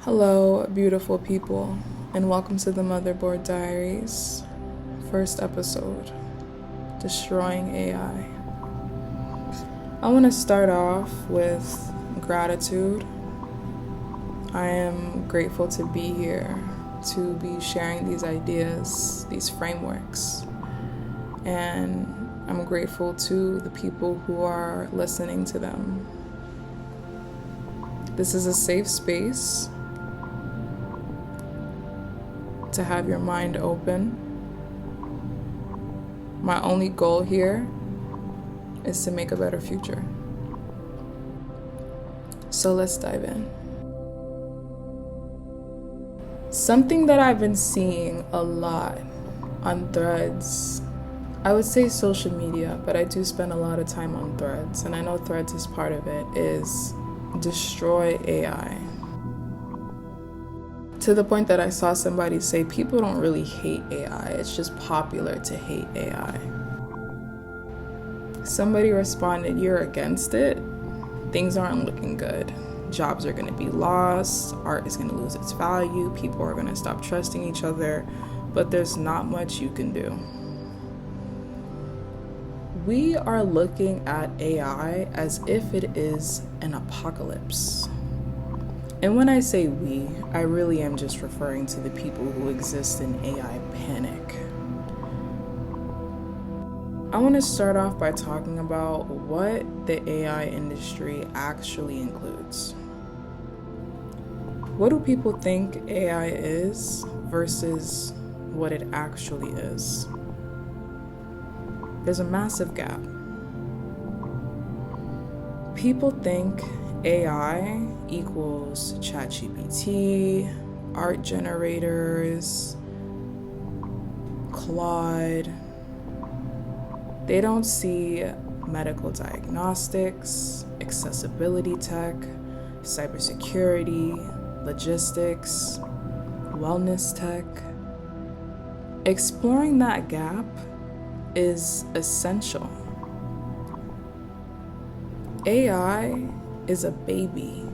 Hello, beautiful people, and welcome to the Motherboard Diaries. First episode, Destroying AI. I want to start off with gratitude. I am grateful to be here, to be sharing these ideas, these frameworks, and I'm grateful to the people who are listening to them. This is a safe space to have your mind open. My only goal here is to make a better future. So let's dive in. Something that I've been seeing a lot on Threads, I would say social media, but I do spend a lot of time on Threads, and I know Threads is part of it, is destroy AI. To the point that I saw somebody say people don't really hate AI, it's just popular to hate AI. Somebody responded, you're against it? Things aren't looking good. Jobs are gonna be lost, art is gonna lose its value, people are gonna stop trusting each other, but there's not much you can do. We are looking at AI as if it is an apocalypse. And when I say we, I really am just referring to the people who exist in AI panic. I want to start off by talking about what the AI industry actually includes. What do people think AI is versus what it actually is? There's a massive gap. People think AI equals ChatGPT, art generators, Claude. They don't see medical diagnostics, accessibility tech, cybersecurity, logistics, wellness tech. Exploring that gap is essential. AI is a baby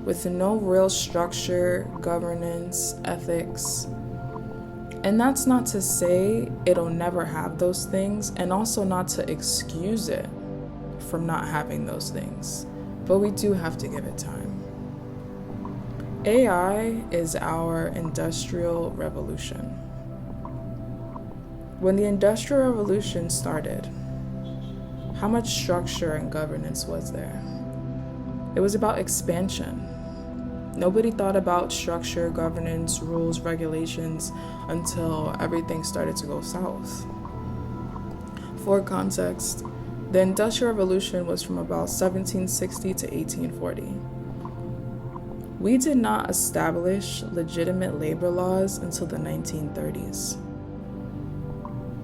with no real structure, governance, ethics. And that's not to say it'll never have those things, and also not to excuse it from not having those things. But we do have to give it time. AI is our industrial revolution. When the Industrial Revolution started, how much structure and governance was there? It was about expansion. Nobody thought about structure, governance, rules, regulations until everything started to go south. For context, the Industrial Revolution was from about 1760 to 1840. We did not establish legitimate labor laws until the 1930s.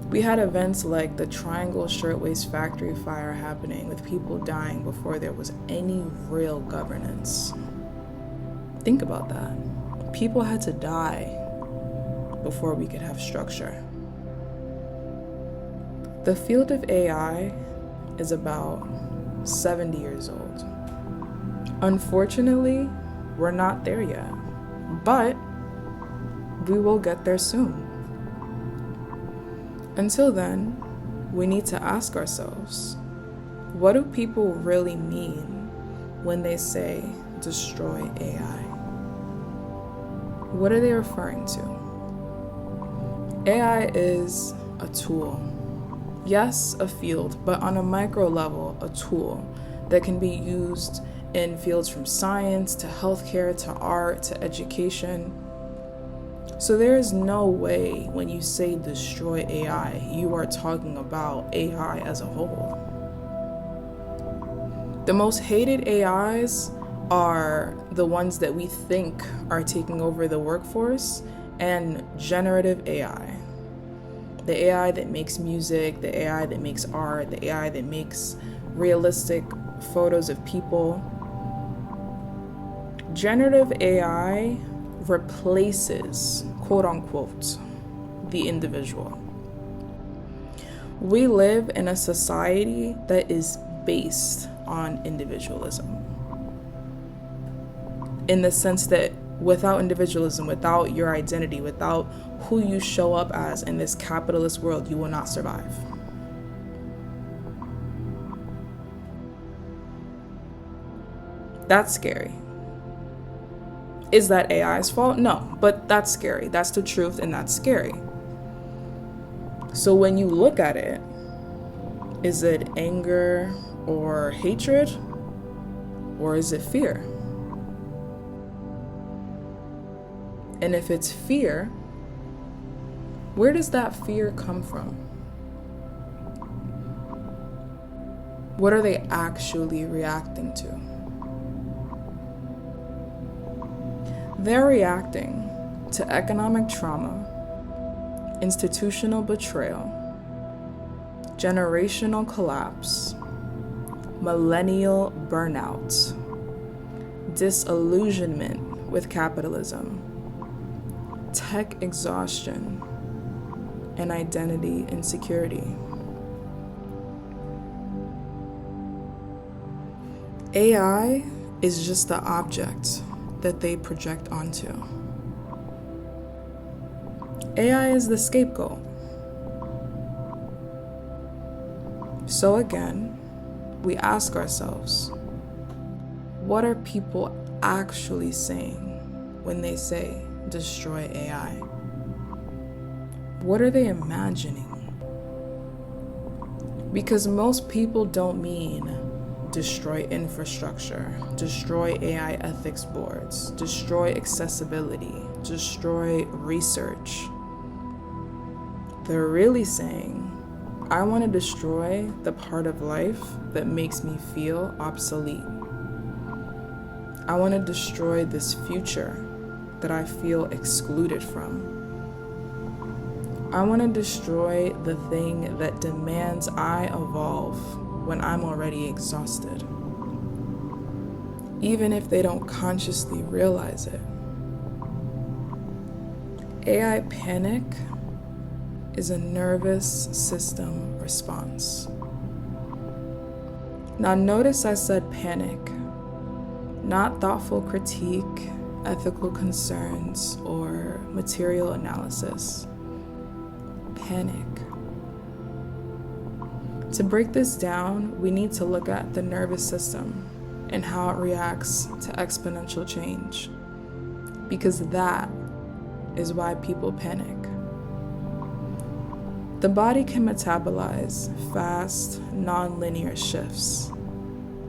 We had events like the Triangle Shirtwaist Factory fire happening with people dying before there was any real governance. Think about that. People had to die before we could have structure. The field of AI is about 70 years old. Unfortunately, we're not there yet, but we will get there soon. Until then, we need to ask ourselves, what do people really mean when they say destroy AI? What are they referring to? AI is a tool. Yes, a field, but on a micro level, a tool that can be used in fields from science to healthcare to art to education. So there is no way when you say destroy AI, you are talking about AI as a whole. The most hated AIs are the ones that we think are taking over the workforce, and generative AI. The AI that makes music, the AI that makes art, the AI that makes realistic photos of people. Generative AI replaces, quote unquote, the individual. We live in a society that is based on individualism. in the sense that without individualism, without your identity, without who you show up as in this capitalist world, you will not survive. That's scary. Is that AI's fault? No, but that's scary. That's the truth, and that's scary. So when you look at it, is it anger or hatred, or is it fear? And if it's fear, where does that fear come from? What are they actually reacting to? They're reacting to economic trauma, institutional betrayal, generational collapse, millennial burnout, disillusionment with capitalism, tech exhaustion, and identity insecurity. AI is just the object that they project onto. AI is the scapegoat. So again, we ask ourselves, what are people actually saying when they say destroy AI? What are they imagining? Because most people don't mean destroy infrastructure, destroy AI ethics boards, destroy accessibility, destroy research. They're really saying, I want to destroy the part of life that makes me feel obsolete. I want to destroy this future that I feel excluded from. I want to destroy the thing that demands I evolve when I'm already exhausted, even if they don't consciously realize it. AI panic is a nervous system response. Now notice I said panic, not thoughtful critique, ethical concerns, or material analysis. Panic. To break this down, we need to look at the nervous system and how it reacts to exponential change, because that is why people panic. The body can metabolize fast, non-linear shifts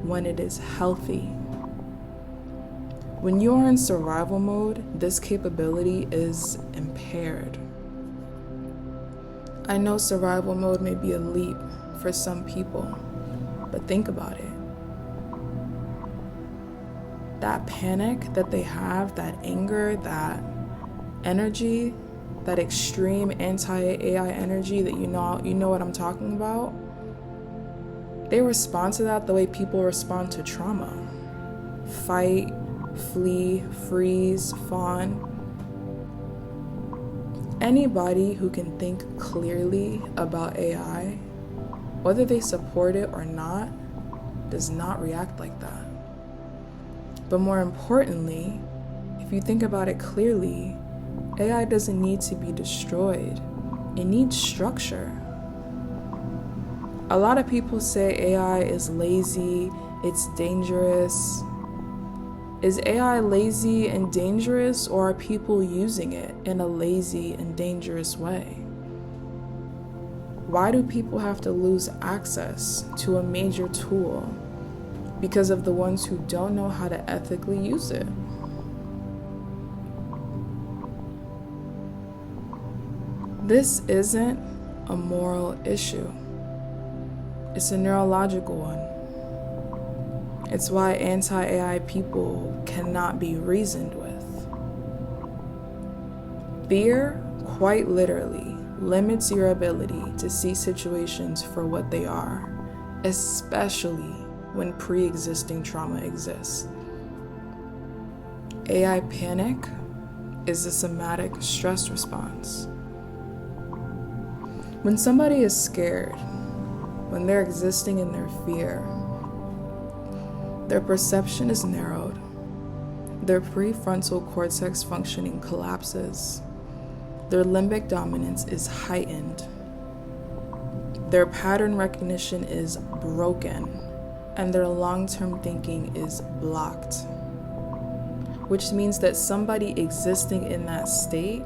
when it is healthy. When you are in survival mode, this capability is impaired. I know survival mode may be a leap for some people, but think about it. That panic that they have, that anger, that energy, that extreme anti-AI energy that you know what I'm talking about, they respond to that the way people respond to trauma. Fight, flee, freeze, fawn. Anybody who can think clearly about AI, whether they support it or not, does not react like that. But more importantly, if you think about it clearly, AI doesn't need to be destroyed. It needs structure. A lot of people say AI is lazy, it's dangerous. Is AI lazy and dangerous, or are people using it in a lazy and dangerous way? Why do people have to lose access to a major tool because of the ones who don't know how to ethically use it? This isn't a moral issue. It's a neurological one. It's why anti-AI people cannot be reasoned with. Fear, quite literally, limits your ability to see situations for what they are, especially when pre-existing trauma exists. AI panic is a somatic stress response. When somebody is scared, when they're existing in their fear, their perception is narrowed, Their prefrontal cortex functioning collapses. Their limbic dominance is heightened. Their pattern recognition is broken, and their long-term thinking is blocked. Which means that somebody existing in that state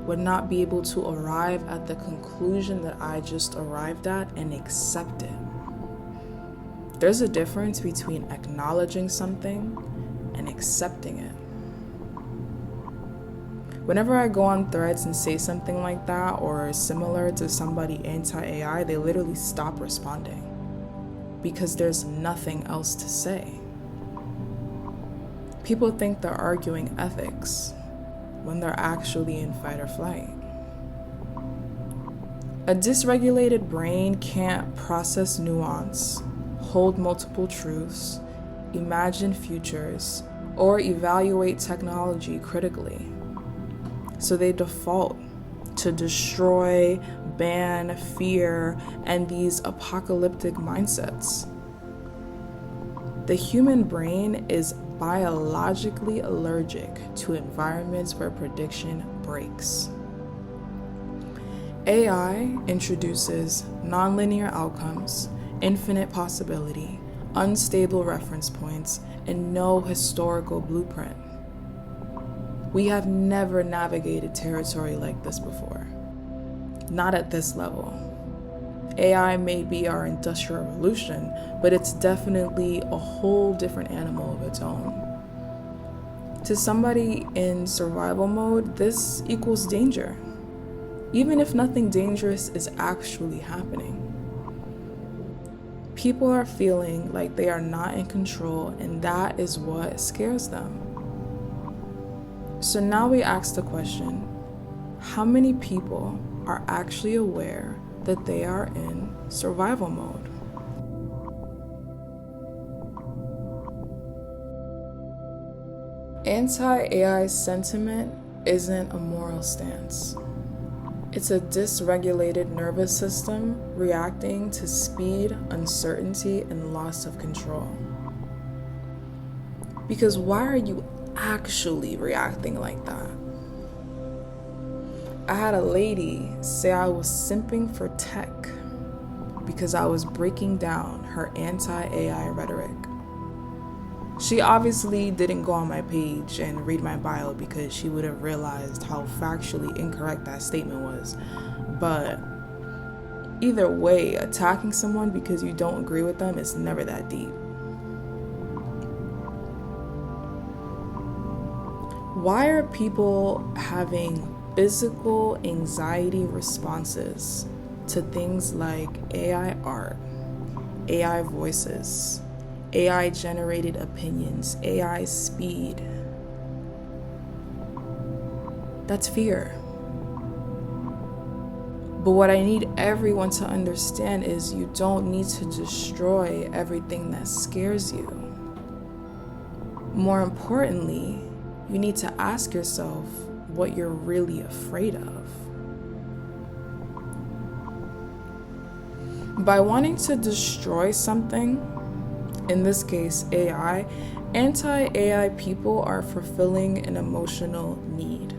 would not be able to arrive at the conclusion that I just arrived at and accept it. There's a difference between acknowledging something and accepting it. Whenever I go on threads and say something like that or similar to somebody anti-AI, they literally stop responding because there's nothing else to say. People think they're arguing ethics when they're actually in fight or flight. A dysregulated brain can't process nuance, hold multiple truths, imagine futures, or evaluate technology critically. So they default to destroy, ban, fear, and these apocalyptic mindsets. The human brain is biologically allergic to environments where prediction breaks. AI introduces nonlinear outcomes, infinite possibility, unstable reference points, and no historical blueprint. We have never navigated territory like this before. Not at this level. AI may be our industrial revolution, but it's definitely a whole different animal of its own. To somebody in survival mode, this equals danger, even if nothing dangerous is actually happening. People are feeling like they are not in control, and that is what scares them. So now we ask the question, how many people are actually aware that they are in survival mode? Anti-AI sentiment isn't a moral stance. It's a dysregulated nervous system reacting to speed, uncertainty, and loss of control. Because why are you actually reacting like that? I had a lady say I was simping for tech because I was breaking down her anti-AI rhetoric. She obviously didn't go on my page and read my bio because she would have realized how factually incorrect that statement was. But either way, attacking someone because you don't agree with them is never that deep. Why are people having physical anxiety responses to things like AI art, AI voices, AI generated opinions, AI speed? That's fear. But what I need everyone to understand is you don't need to destroy everything that scares you. More importantly, you need to ask yourself what you're really afraid of. By wanting to destroy something, in this case AI, anti-AI people are fulfilling an emotional need.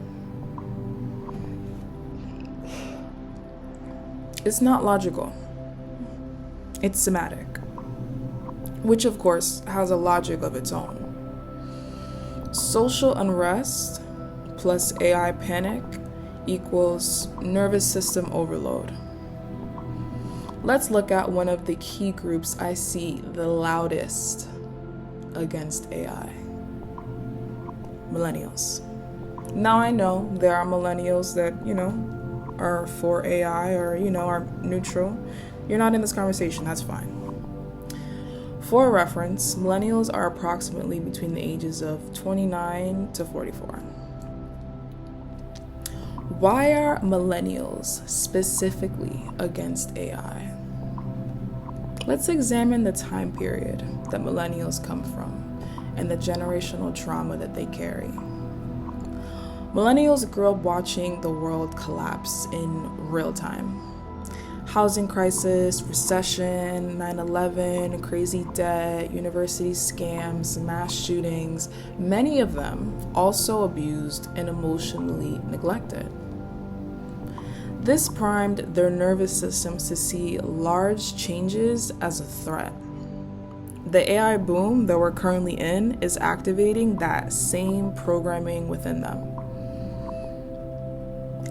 It's not logical. It's somatic, which of course has a logic of its own. Social unrest plus AI panic equals nervous system overload. Let's look at one of the key groups I see the loudest against AI. Millennials. Now I know there are millennials that, are for AI or, are neutral. You're not in this conversation, that's fine. For reference, millennials are approximately between the ages of 29 to 44. Why are millennials specifically against AI? Let's examine the time period that millennials come from and the generational trauma that they carry. Millennials grew up watching the world collapse in real time. Housing crisis, recession, 9/11, crazy debt, university scams, mass shootings, many of them also abused and emotionally neglected. This primed their nervous systems to see large changes as a threat. The AI boom that we're currently in is activating that same programming within them.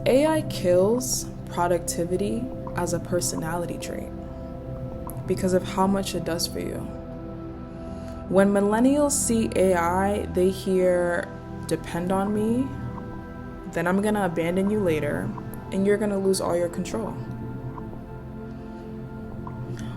AI kills productivity as a personality trait because of how much it does for you. When millennials see AI, they hear, "Depend on me, then I'm gonna abandon you later, and you're gonna lose all your control."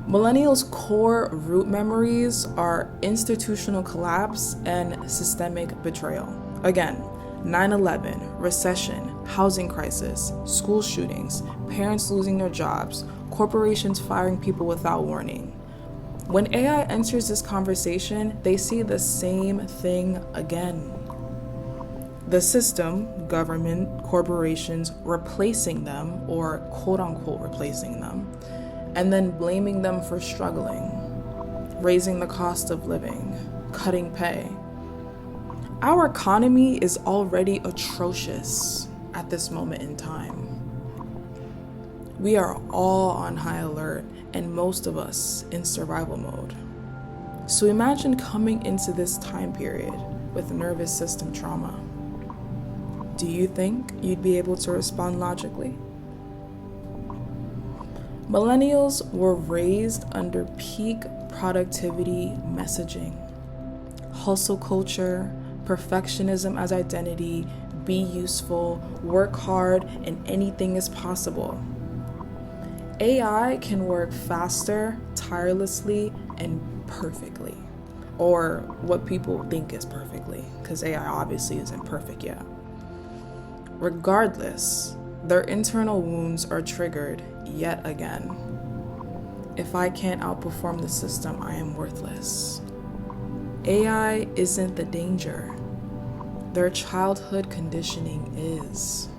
Millennials' core root memories are institutional collapse and systemic betrayal. Again, 9/11, recession, housing crisis, school shootings, parents losing their jobs, corporations firing people without warning. When AI enters this conversation, they see the same thing again. The system, government, corporations replacing them, or quote unquote replacing them, and then blaming them for struggling, raising the cost of living, cutting pay. Our economy is already atrocious at this moment in time. We are all on high alert, and most of us in survival mode. So imagine coming into this time period with nervous system trauma. Do you think you'd be able to respond logically? Millennials were raised under peak productivity messaging, hustle culture, perfectionism as identity, be useful, work hard, and anything is possible. AI can work faster, tirelessly, and perfectly. Or what people think is perfectly, because AI obviously isn't perfect yet. Regardless, their internal wounds are triggered yet again. If I can't outperform the system, I am worthless. AI isn't the danger. Their childhood conditioning is.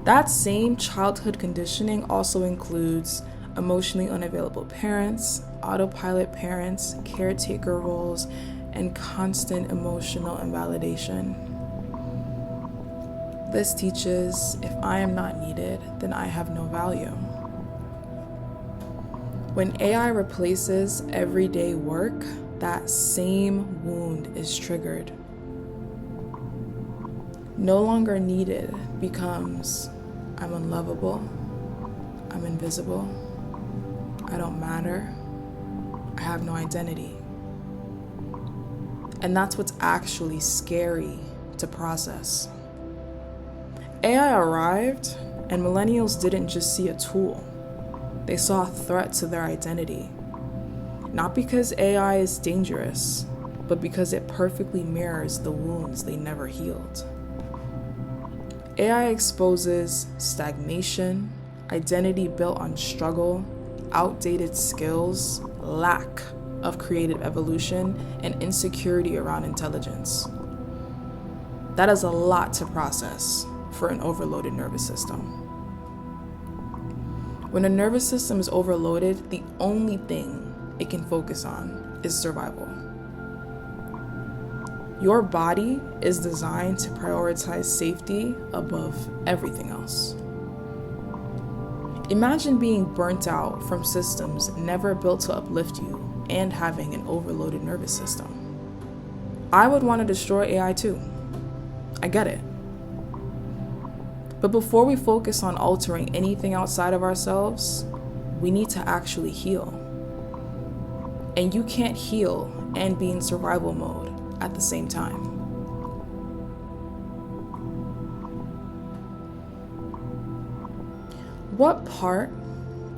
That same childhood conditioning also includes emotionally unavailable parents, autopilot parents, caretaker roles, and constant emotional invalidation. This teaches, if I am not needed, then I have no value. When AI replaces everyday work, that same wound is triggered. No longer needed becomes, I'm unlovable, I'm invisible, I don't matter, I have no identity. And that's what's actually scary to process. AI arrived, and millennials didn't just see a tool. They saw a threat to their identity. Not because AI is dangerous, but because it perfectly mirrors the wounds they never healed. AI exposes stagnation, identity built on struggle, outdated skills, lack of creative evolution, and insecurity around intelligence. That is a lot to process for an overloaded nervous system. When a nervous system is overloaded, the only thing it can focus on is survival. Your body is designed to prioritize safety above everything else. Imagine being burnt out from systems never built to uplift you and having an overloaded nervous system. I would want to destroy AI too. I get it. But before we focus on altering anything outside of ourselves, we need to actually heal. And you can't heal and be in survival mode at the same time. What part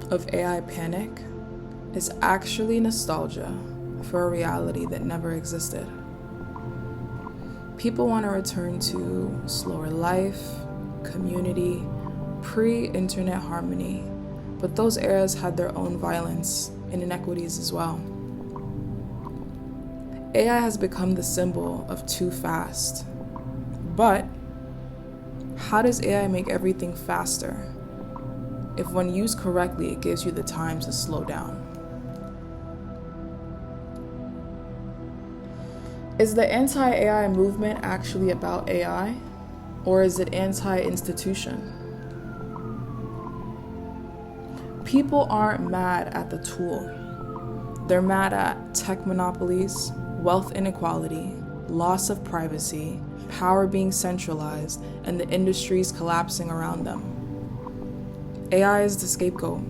of AI panic is actually nostalgia for a reality that never existed? People want to return to slower life, community, pre-internet harmony, but those eras had their own violence and inequities as well. AI has become the symbol of too fast. But how does AI make everything faster? if when used correctly, it gives you the time to slow down. Is the anti-AI movement actually about AI, or is it anti-institution? People aren't mad at the tool. They're mad at tech monopolies, wealth inequality, loss of privacy, power being centralized, and the industries collapsing around them. AI is the scapegoat.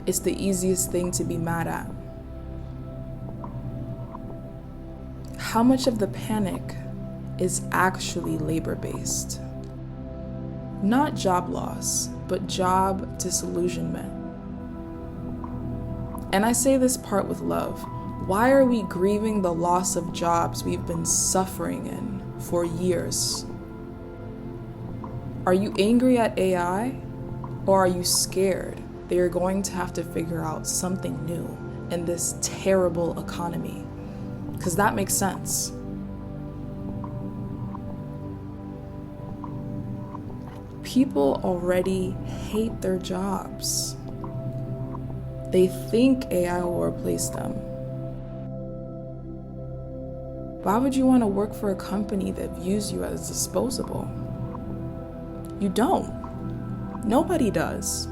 It's the easiest thing to be mad at. How much of the panic is actually labor-based? Not job loss, but job disillusionment. And I say this part with love. Why are we grieving the loss of jobs we've been suffering in for years? Are you angry at AI, or are you scared that you're going to have to figure out something new in this terrible economy? Because that makes sense. People already hate their jobs. They think AI will replace them. Why would you want to work for a company that views you as disposable? You don't. Nobody does.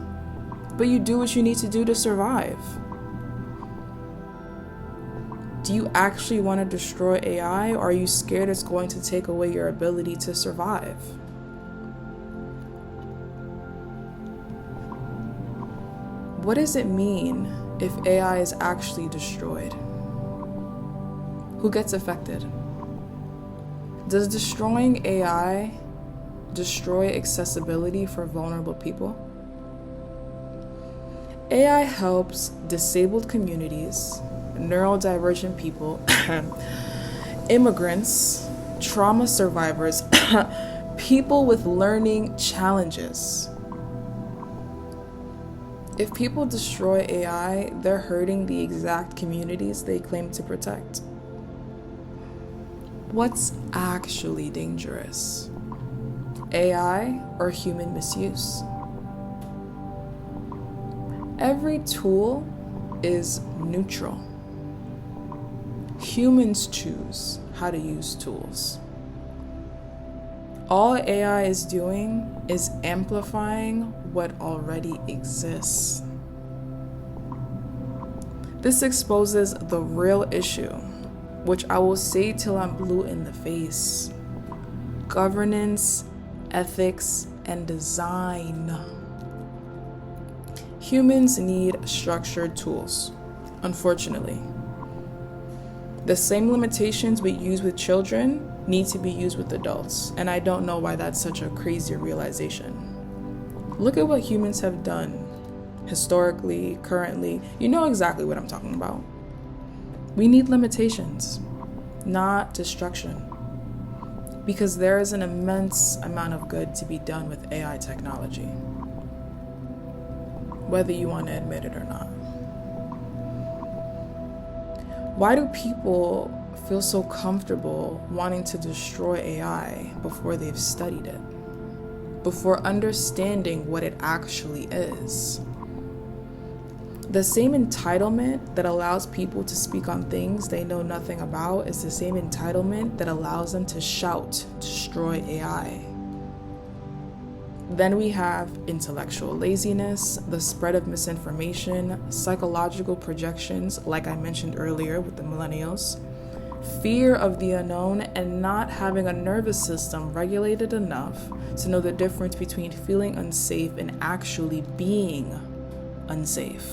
But you do what you need to do to survive. Do you actually want to destroy AI, or are you scared it's going to take away your ability to survive? What does it mean if AI is actually destroyed? Who gets affected? Does destroying AI destroy accessibility for vulnerable people? AI helps disabled communities, neurodivergent people, immigrants, trauma survivors, people with learning challenges. If people destroy AI, they're hurting the exact communities they claim to protect. What's actually dangerous? AI or human misuse? Every tool is neutral. Humans choose how to use tools. All AI is doing is amplifying what already exists. This exposes the real issue, which I will say till I'm blue in the face. Governance, ethics, and design. Humans need structured tools, unfortunately. The same limitations we use with children need to be used with adults, and I don't know why that's such a crazy realization. Look at what humans have done, historically, currently. You know exactly what I'm talking about. We need limitations, not destruction, because there is an immense amount of good to be done with AI technology, whether you want to admit it or not. Why do people feel so comfortable wanting to destroy AI before they've studied it, before understanding what it actually is? The same entitlement that allows people to speak on things they know nothing about is the same entitlement that allows them to shout, destroy AI. Then we have intellectual laziness, the spread of misinformation, psychological projections, like I mentioned earlier with the millennials, fear of the unknown, and not having a nervous system regulated enough to know the difference between feeling unsafe and actually being unsafe.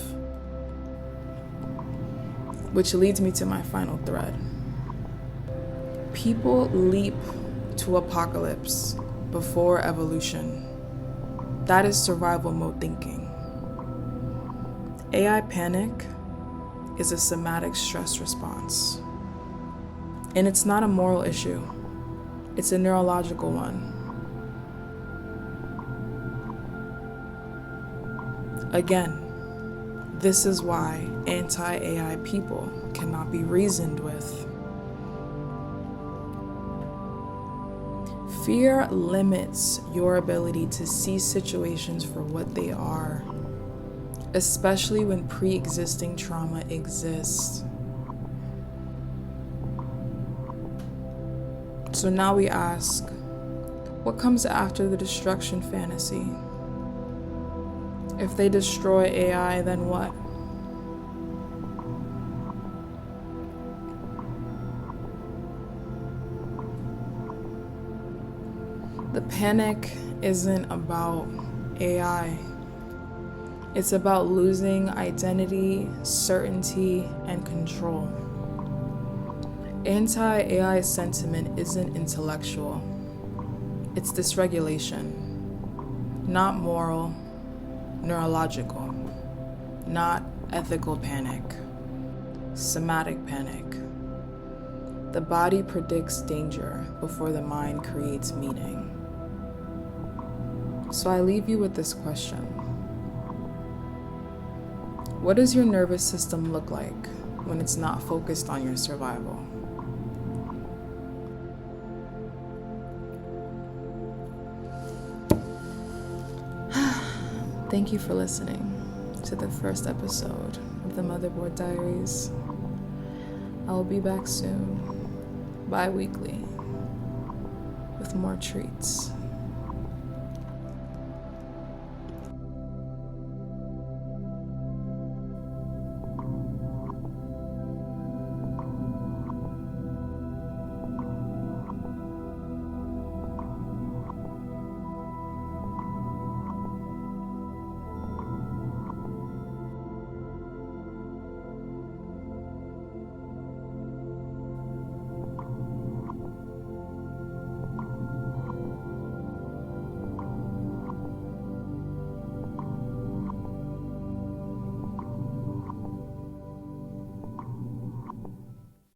Which leads me to my final thread. People leap to apocalypse before evolution. That is survival mode thinking. AI panic is a somatic stress response. And it's not a moral issue. It's a neurological one. Again, this is why anti-AI people cannot be reasoned with. Fear limits your ability to see situations for what they are, especially when pre-existing trauma exists. So now we ask, what comes after the destruction fantasy? If they destroy AI, then what? The panic isn't about AI. It's about losing identity, certainty, and control. Anti-AI sentiment isn't intellectual. It's dysregulation, not moral, neurological, not ethical panic, somatic panic. The body predicts danger before the mind creates meaning. So I leave you with this question. What does your nervous system look like when it's not focused on your survival? Thank you for listening to the first episode of the Motherboard Diaries. I will be back soon, bi-weekly, with more treats.